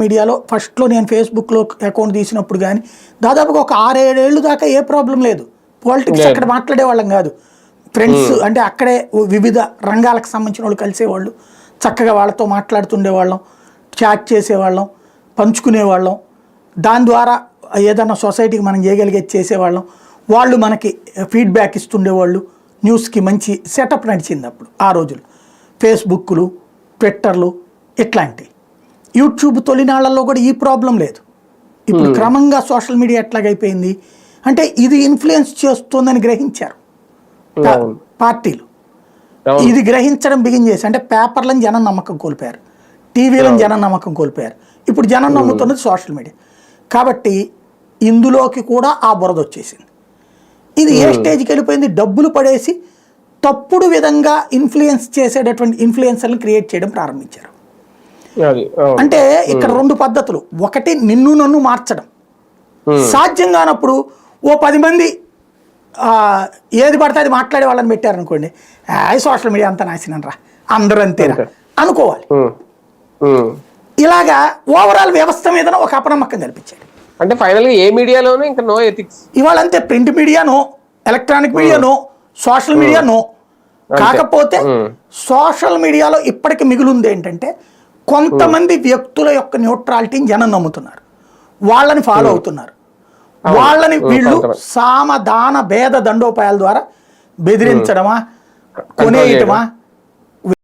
మీడియాలో ఫస్ట్లో నేను ఫేస్బుక్లో అకౌంట్ తీసినప్పుడు కానీ దాదాపుగా ఒక 6-7 ఏళ్ళు దాకా ఏ ప్రాబ్లం లేదు. పాలిటిక్స్ అక్కడ మాట్లాడేవాళ్ళం కాదు. ఫ్రెండ్స్ అంటే అక్కడే వివిధ రంగాలకు సంబంధించిన వాళ్ళు కలిసేవాళ్ళు, చక్కగా వాళ్ళతో మాట్లాడుతుండేవాళ్ళం, చాట్ చేసేవాళ్ళం, పంచుకునేవాళ్ళం. దాని ద్వారా ఏదన్నా సొసైటీకి మనం చేయగలిగేది చేసేవాళ్ళం. వాళ్ళు మనకి ఫీడ్బ్యాక్ ఇస్తుండేవాళ్ళు. న్యూస్కి మంచి సెటప్ నడిచింది అప్పుడు ఆ రోజులు. ఫేస్బుక్లు, ట్విట్టర్లు ఇట్లాంటివి. యూట్యూబ్ తొలినాళ్లలో కూడా ఈ ప్రాబ్లం లేదు. ఇప్పుడు క్రమంగా సోషల్ మీడియా ఎట్లాగైపోయింది అంటే ఇది ఇన్ఫ్లుయెన్స్ చేస్తుందని గ్రహించారు పార్టీలు. ఇది గ్రహించడం బిగిన్ చేసి అంటే పేపర్లను జనం నమ్మకం కోల్పోయారు, టీవీలను జనం నమ్మకం కోల్పోయారు. ఇప్పుడు జనం నమ్ముతున్నది సోషల్ మీడియా. కాబట్టి ఇందులోకి కూడా ఆ బురద వచ్చేసింది. ఇది ఏ స్టేజ్కి వెళ్ళిపోయింది? డబ్బులు పడేసి తప్పుడు విధంగా ఇన్ఫ్లుయెన్స్ చేసేటటువంటి ఇన్ఫ్లుయెన్సర్లను క్రియేట్ చేయడం ప్రారంభించారు. అంటే ఇక్కడ 2 పద్ధతులు. ఒకటి నిన్ను నన్ను మార్చడం. సాధ్యం కానప్పుడు ఓ 10 మంది ఏది పడితే అది మాట్లాడే వాళ్ళని పెట్టారనుకోండి, సోషల్ మీడియా అంతా నాశనం రా, అందరూ అంతేరా అనుకోవాలి. ఇలాగా ఓవరాల్ వ్యవస్థ మీద ఒక అపనమ్మకం కల్పించాడు. అంటే ఫైనల్ గా ఏ మీడియాలోనూ ఇంకా నో ఎథిక్స్. ఇవాళ అంతే, print media no, electronic media no, social media no. కాకపోతే సోషల్ మీడియాలో ఇప్పటికి మిగులుంది ఏంటంటే కొంతమంది వ్యక్తుల యొక్క న్యూట్రాలిటీని జనం నమ్ముతున్నారు, వాళ్ళని ఫాలో అవుతున్నారు. వాళ్ళని వీళ్ళు సామదాన భేద దండోపాయాల ద్వారా బెదిరించడమా, కొనేయటమా,